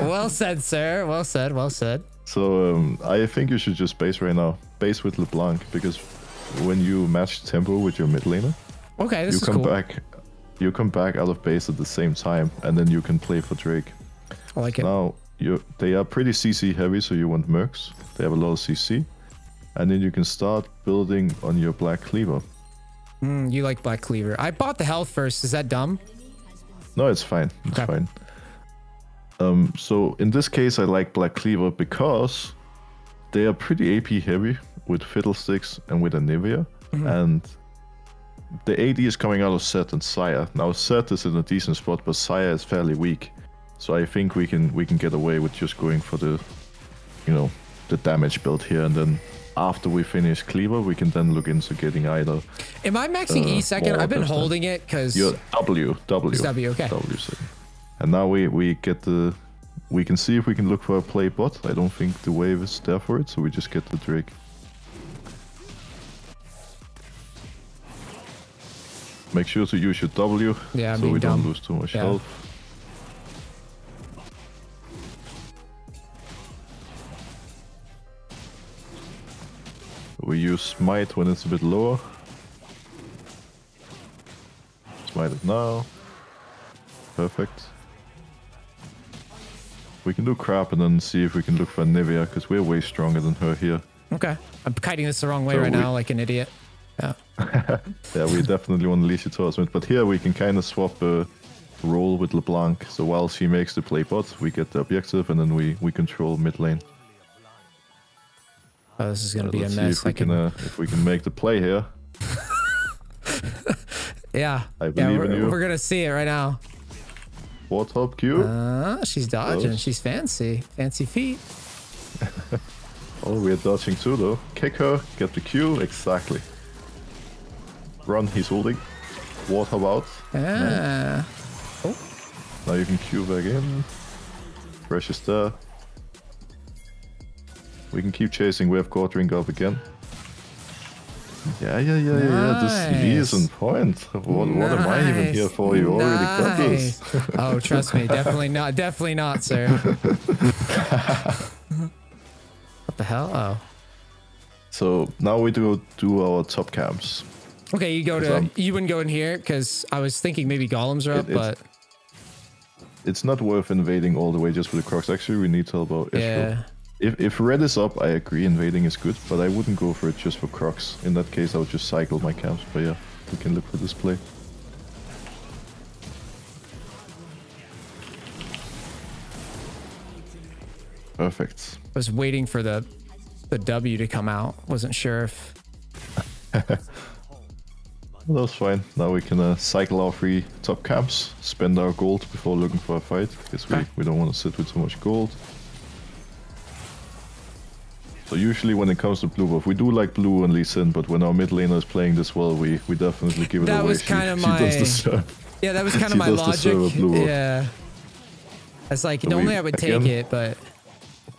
Well said, sir. Well said, well said. So I think you should just base right now. Base with LeBlanc, because when you match tempo with your mid laner, okay, this is cool. You come back out of base at the same time, and then you can play for Drake. I like it. Now, they are pretty CC heavy, so you want Mercs. They have a lot of CC. And then you can start building on your Black Cleaver. You like Black Cleaver. I bought the health first. Is that dumb? No, it's fine. It's fine. So in this case, I like Black Cleaver because they are pretty AP heavy with Fiddlesticks and with Anivia. And the AD is coming out of Set and Sire. Now Set is in a decent spot, but Sire is fairly weak. So I think we can get away with just going for the, the damage build here, and then after we finish Cleaver, we can then look into getting either. Am I maxing E second? I've been holding it because you're W. It's W, okay. W second. And now we can see if we can look for a play bot. I don't think the wave is there for it, so we just get the Drake. Make sure to use your W, Yeah, so we don't lose too much health. We use Smite when it's a bit lower. Smite it now. Perfect. We can do crap and then see if we can look for Nivea, because we're way stronger than her here. Okay. I'm kiting this the wrong way right now, like an idiot. Yeah. Yeah, we definitely want to leash it towards mid, but here we can kind of swap a role with LeBlanc. So while she makes the play bot, we get the objective and then we control mid lane. Oh, this is gonna be a Let's mess. see if we can make the play here. Yeah. I believe in you. We're gonna see it right now. Warthog Q. She's dodging. She's fancy. Fancy feet. Oh, we're dodging too though. Kick her, get the Q, exactly. Run, he's holding. Warthog out. Ah. Oh. Now you can Q back in. Fresh is there. We can keep chasing. We have Gordring up again. Yeah. This Lee is on point. What am I even here for? You already got this. Oh, trust me. Definitely not. Definitely not, sir. What the hell? Oh. So now we do our top camps. Okay, you wouldn't go in here because I was thinking maybe golems are up, but it's not worth invading all the way just for the Crocs. Actually, we need to help out. Yeah. If red is up, I agree, invading is good, but I wouldn't go for it just for Crocs. In that case, I would just cycle my camps, but yeah, we can look for this play. Perfect. I was waiting for the W to come out. Wasn't sure if... Well, that's fine. Now we can cycle our 3 top camps, spend our gold before looking for a fight, because we don't want to sit with too much gold. So usually when it comes to blue buff, we do like blue and Lee Sin, but when our mid laner is playing this well, we definitely give it away. That was kind of my... Yeah, that was kind of my logic. Yeah. It's like, so normally I would take it, but...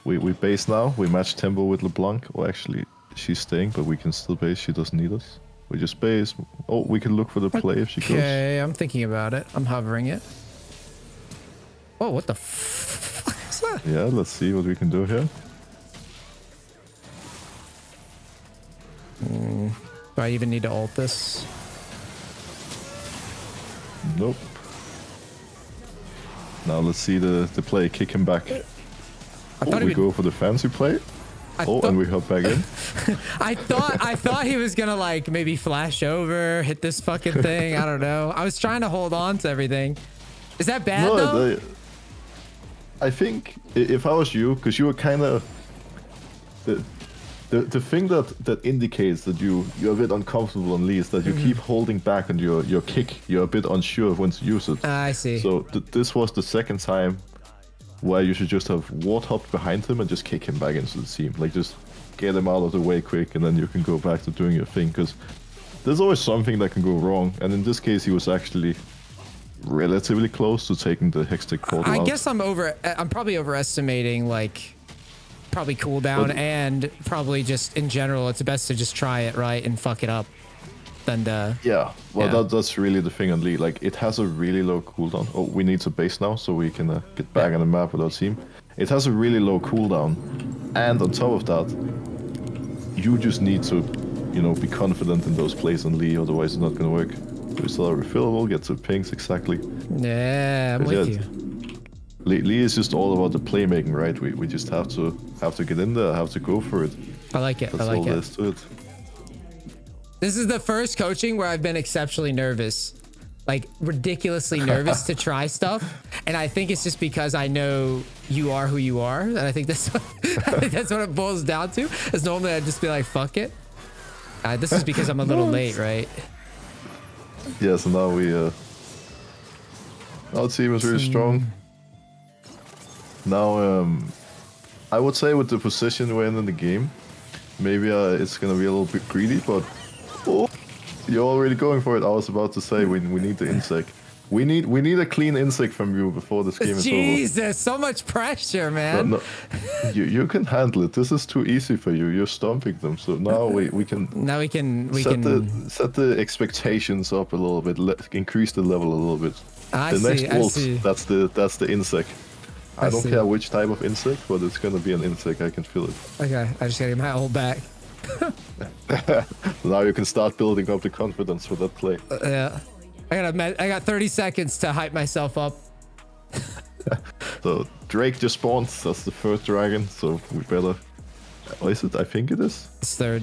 We base now, we match tempo with LeBlanc, or actually, she's staying, but we can still base, she doesn't need us. We just base. Oh, we can look for the play if she goes. Okay, I'm thinking about it. I'm hovering it. Oh, what the fuck is that? Yeah, let's see what we can do here. Do I even need to ult this? Nope. Now let's see the play. Kick him back. We go for the fancy play. And we hop back in. I thought he was gonna like maybe flash over, hit this fucking thing. I don't know. I was trying to hold on to everything. Is that bad though? I think if I was you, because you were kind of the thing that indicates that you're a bit uncomfortable on Lee is that you keep holding back on your kick. You're a bit unsure of when to use it. I see. So this was the second time where you should just have Warthog behind him and just kick him back into the team. Like, just get him out of the way quick, and then you can go back to doing your thing, because there's always something that can go wrong, and in this case he was actually relatively close to taking the Hextech portal out. I guess I'm probably overestimating, like, probably cooldown, and probably just in general, it's best to just try it, right, and fuck it up. Yeah, well, that's really the thing on Lee. Like, it has a really low cooldown. Oh, we need to base now so we can get back on the map with our team. It has a really low cooldown, and on top of that, you just need to, you know, be confident in those plays on Lee, otherwise it's not gonna work. We still are refillable, get to pings, exactly. Yeah, I'm with you. Lee is just all about the playmaking, right? We just have to get in there, have to go for it. I like it. That's all there is to it. This is the first coaching where I've been exceptionally nervous, like ridiculously nervous to try stuff. And I think it's just because I know you are who you are. And I think that's what it boils down to. Is normally I'd just be like, fuck it. This is because I'm a little late, right? Yeah, so now our team is really strong. Now, I would say with the position we're in the game, maybe it's going to be a little bit greedy, but... Oh, you're already going for it. I was about to say we need the insect. We need a clean insect from you before this game is over. Jesus, so much pressure, man. No, you can handle it. This is too easy for you. You're stomping them. So now we can. Now we can set the expectations up a little bit. Increase the level a little bit. I see. That's the insect. I don't care which type of insect, but it's gonna be an insect. I can feel it. Okay, I just gotta get my hold back. Now you can start building up the confidence for that play. Yeah, I got 30 seconds to hype myself up. So Drake just spawned. That's the first dragon. So we better. Oh, is it? I think it is. It's third.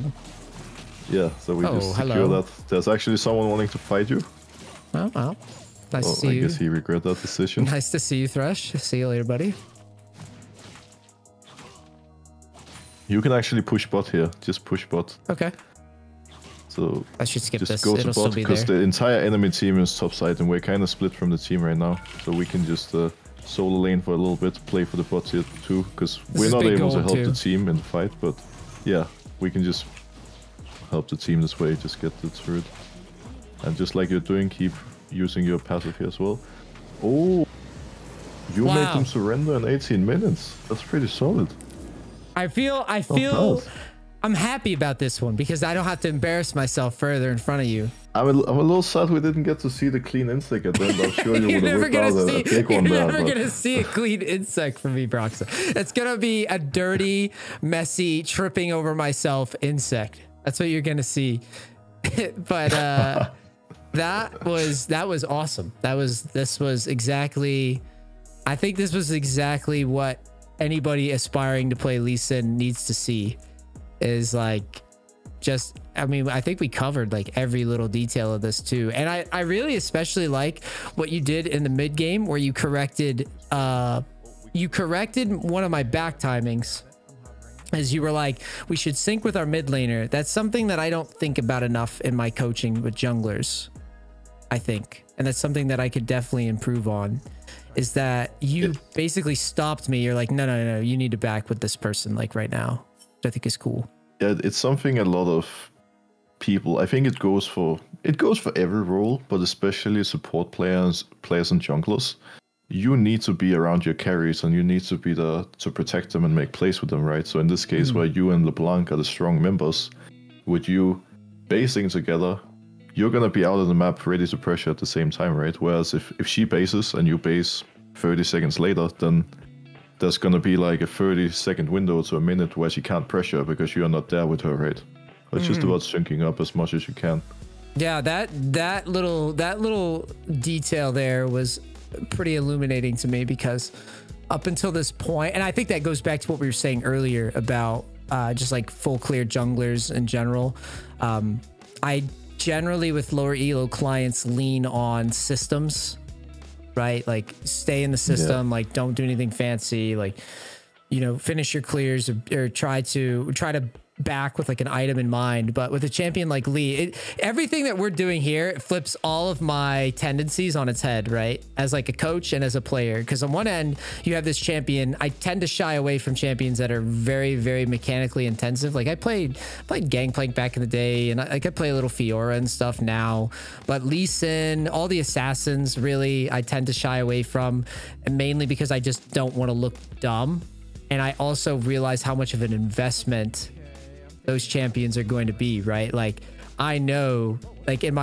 Yeah. So we just secure that. There's actually someone wanting to fight you. Oh well. Nice to see you. I guess he regret that decision. Nice to see you, Thresh. See you later, buddy. You can actually push bot here. Just push bot. Okay. So I should skip just this. go to It'll bot still be because there. the entire enemy team is top side and we're kind of split from the team right now. So we can just solo lane for a little bit, play for the bots here too, because we're not able to help the team in the fight. But yeah, we can just help the team this way. Just get it through it, and just like you're doing, keep using your passive here as well. Oh, you made them surrender in 18 minutes. That's pretty solid. I feel I'm happy about this one because I don't have to embarrass myself further in front of you. I'm a little sad we didn't get to see the clean insect at the end. I'm sure you would have whipped out a big one there. You're never gonna see a clean insect from me, Broxah. It's gonna be a dirty, messy, tripping over myself insect. That's what you're gonna see. But that was awesome. This was exactly. I think this was exactly what anybody aspiring to play Lee Sin needs to see. Is like, just, I mean, I think we covered like every little detail of this too. And I really especially like what you did in the mid game where you corrected one of my back timings. As you were like, we should sync with our mid laner. That's something that I don't think about enough in my coaching with junglers, I think. And that's something that I could definitely improve on, is that you basically stopped me. You're like, no, you need to back with this person like right now. Which I think is cool. Yeah, it's something a lot of people, I think it goes for every role, but especially support players and junglers. You need to be around your carries and you need to be there to protect them and make plays with them, right? So in this case, where you and LeBlanc are the strong members, with you basing together, you're going to be out of the map ready to pressure at the same time, right? Whereas if she bases and you base 30 seconds later, then there's going to be like a 30-second window to a minute where she can't pressure because you're not there with her, right? It's just about syncing up as much as you can. Yeah, that little detail there was pretty illuminating to me, because up until this point, and I think that goes back to what we were saying earlier about just like full clear junglers in general. I generally with lower elo clients lean on systems, right? Like stay in the system, like don't do anything fancy, like, you know, finish your clears or try to back with like an item in mind. But with a champion like Lee, everything that we're doing here, it flips all of my tendencies on its head, right? As like a coach and as a player, because on one end you have this champion. I tend to shy away from champions that are very, very mechanically intensive. Like I played Gangplank back in the day, and I could play a little Fiora and stuff now, but Lee Sin, all the assassins, really I tend to shy away from, and mainly because I just don't want to look dumb. And I also realize how much of an investment those champions are going to be, right? Like I know, like in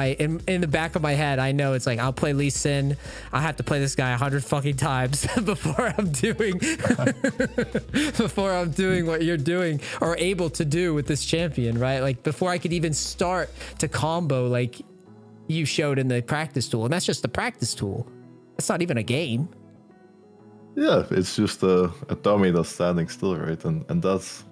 the back of my head, I know it's like I'll play Lee Sin. I have to play this guy 100 fucking times before I'm doing what you're doing or able to do with this champion, right? Like before I could even start to combo like you showed in the practice tool, and that's just the practice tool. It's not even a game. Yeah, it's just a dummy that's standing still, right? And that's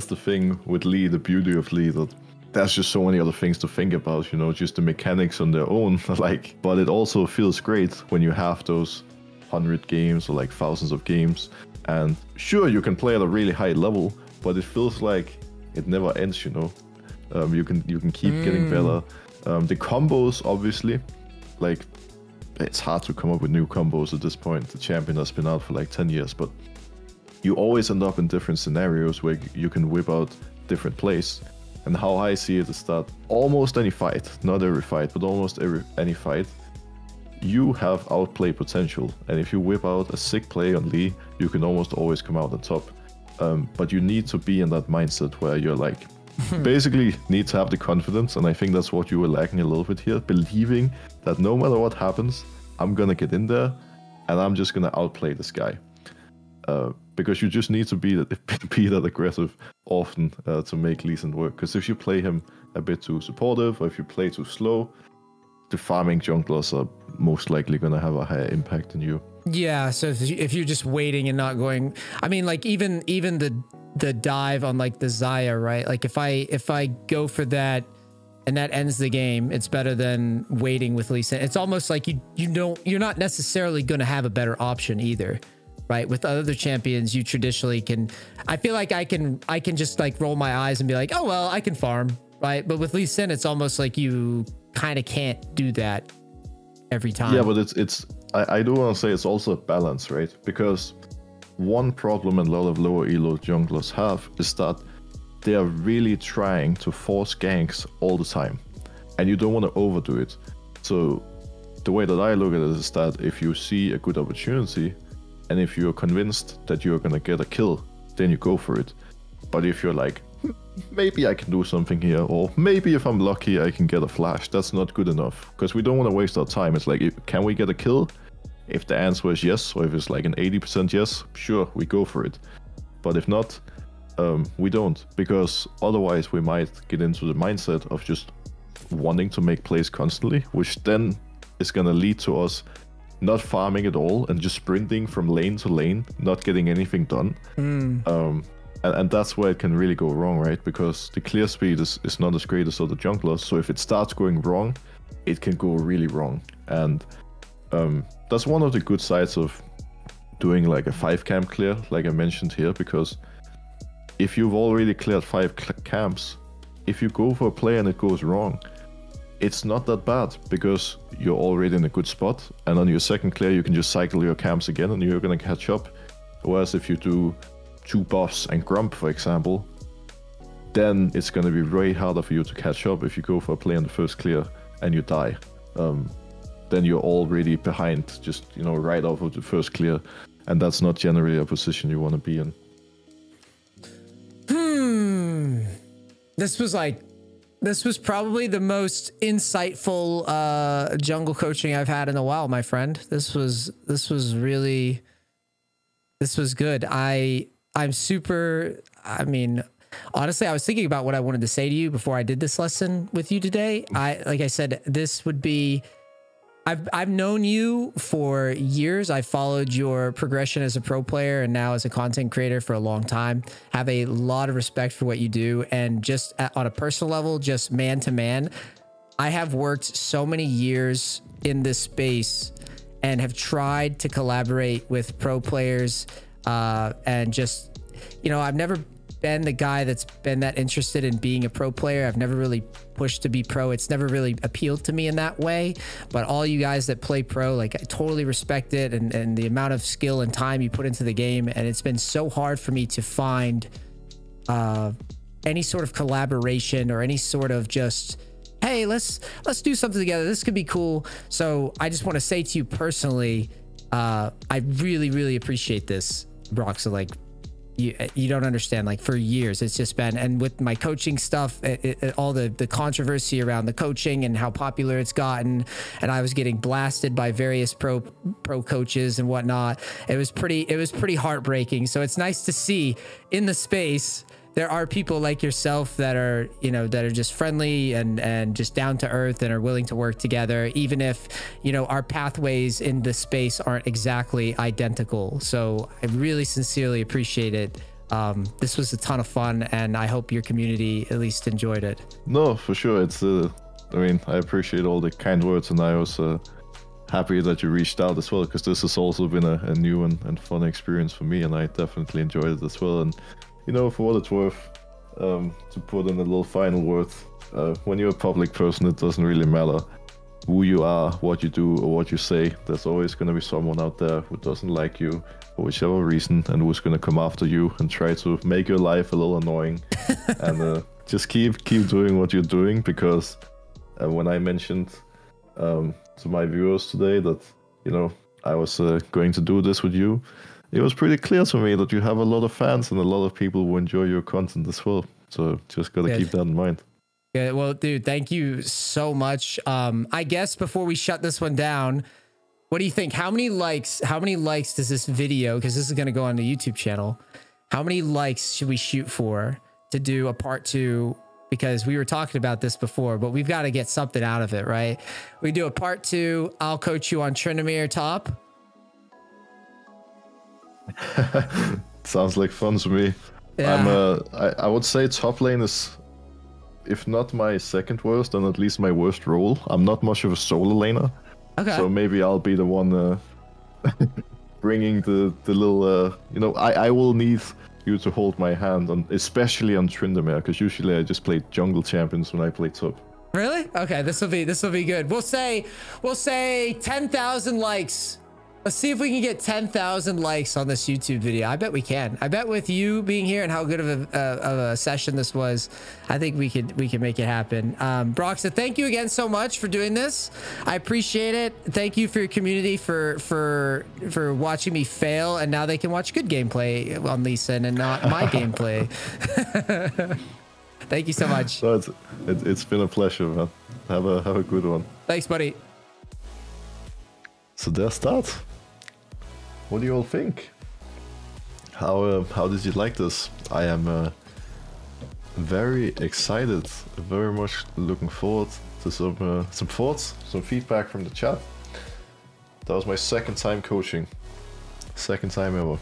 the thing with Lee, the beauty of Lee, that there's just so many other things to think about, you know, just the mechanics on their own, like, but it also feels great when you have those 100 games or like thousands of games, and sure, you can play at a really high level, but it feels like it never ends, you know. You can keep getting better. The combos, obviously, like, it's hard to come up with new combos at this point. The champion has been out for like 10 years, but you always end up in different scenarios where you can whip out different plays. And how I see it is that almost any fight, not every fight, but almost any fight, you have outplay potential, and if you whip out a sick play on Lee, you can almost always come out on top. But you need to be in that mindset where you're like, basically need to have the confidence, and I think that's what you were lacking a little bit here, believing that no matter what happens, I'm gonna get in there, and I'm just gonna outplay this guy. Because you just need to be that aggressive often to make Lee Sin work. Because if you play him a bit too supportive, or if you play too slow, the farming junglers are most likely going to have a higher impact than you. Yeah, so if you're just waiting and not going, I mean, like even the dive on like the Xayah, right? Like if I go for that and that ends the game, it's better than waiting with Lee Sin. It's almost like you're not necessarily going to have a better option either, right? With other champions, you traditionally can. I feel like I can just like roll my eyes and be like, oh well, I can farm, right? But with Lee Sin, it's almost like you kind of can't do that every time. Yeah, but I do want to say it's also a balance, right? Because one problem a lot of lower elo junglers have is that they are really trying to force ganks all the time, and you don't want to overdo it. So the way that I look at it is that if you see a good opportunity, and if you're convinced that you're gonna get a kill, then you go for it. But if you're like, maybe I can do something here, or maybe if I'm lucky I can get a flash, that's not good enough, because we don't want to waste our time. It's like, can we get a kill? If the answer is yes, or if it's like an 80% yes, sure, we go for it. But if not, we don't, because otherwise we might get into the mindset of just wanting to make plays constantly, which then is going to lead to us not farming at all and just sprinting from lane to lane, not getting anything done. And that's where it can really go wrong, right? Because the clear speed is not as great as other junglers, so if it starts going wrong, it can go really wrong. And that's one of the good sides of doing like a 5 camp clear, like I mentioned here, because if you've already cleared 5 camps, if you go for a play and it goes wrong, it's not that bad, because you're already in a good spot, and on your second clear you can just cycle your camps again and you're gonna catch up. Whereas if you do 2 buffs and Grump, for example, then it's gonna be way harder for you to catch up. If you go for a play on the first clear and you die, then you're already behind, just, you know, right off of the first clear, and that's not generally a position you want to be in. This was probably the most insightful jungle coaching I've had in a while, my friend. This was good. I'm super, I mean, honestly, I was thinking about what I wanted to say to you before I did this lesson with you today. Like I said, this would be, I've known you for years. I followed your progression as a pro player and now as a content creator for a long time. Have a lot of respect for what you do. And just on a personal level, just man to man, I have worked so many years in this space and have tried to collaborate with pro players. And just, you know, I've never been the guy that's been that interested in being a pro player. I've never really pushed to be pro. It's never really appealed to me in that way. But all you guys that play pro, like, I totally respect it, and the amount of skill and time you put into the game. And it's been so hard for me to find any sort of collaboration or any sort of just, hey, let's do something together. This could be cool. So I just want to say to you personally, I really, really appreciate this, Broxah. Like, you don't understand, like, for years it's just been, and with my coaching stuff, all the controversy around the coaching and how popular it's gotten, and I was getting blasted by various pro coaches and whatnot. It was pretty heartbreaking. So it's nice to see in the space there are people like yourself that are, you know, that are just friendly and just down to earth and are willing to work together, even if, you know, our pathways in the space aren't exactly identical. So I really sincerely appreciate it. This was a ton of fun, and I hope your community at least enjoyed it. No, for sure. It's I mean, I appreciate all the kind words, and I was happy that you reached out as well, because this has also been a new and fun experience for me, and I definitely enjoyed it as well. And you know, for what it's worth, to put in a little final word, when you're a public person, it doesn't really matter who you are, what you do, or what you say. There's always going to be someone out there who doesn't like you for whichever reason, and who's going to come after you and try to make your life a little annoying. And just keep doing what you're doing, because when I mentioned to my viewers today that, you know, I was going to do this with you, it was pretty clear to me that you have a lot of fans and a lot of people who enjoy your content as well. So just got to keep that in mind. Yeah, well, dude, thank you so much. I guess before we shut this one down, what do you think? How many likes does this video, because this is going to go on the YouTube channel, how many likes should we shoot for to do a part 2? Because we were talking about this before, but we've got to get something out of it, right? We do a part 2. I'll coach you on Tryndamere top. Sounds like fun to me. Yeah. I would say top lane is, if not my second worst, then at least my worst role. I'm not much of a solo laner. Okay. So maybe I'll be the one bringing the little, you know, I will need you to hold my hand, on, especially on Tryndamere, because usually I just play jungle champions when I play top. Really? Okay, this will be good. We'll say 10,000 likes. Let's see if we can get 10,000 likes on this YouTube video. I bet we can. I bet with you being here and how good of a session this was, I think we can make it happen. Broxah, thank you again so much for doing this. I appreciate it. Thank you for your community for watching me fail, and now they can watch good gameplay on Lee Sin and not my gameplay. Thank you so much. So it's been a pleasure, man. Have a good one. Thanks, buddy. So there's that. What do you all think? How did you like this? I am very excited, very much looking forward to some thoughts, some feedback from the chat. That was my second time coaching, second time ever.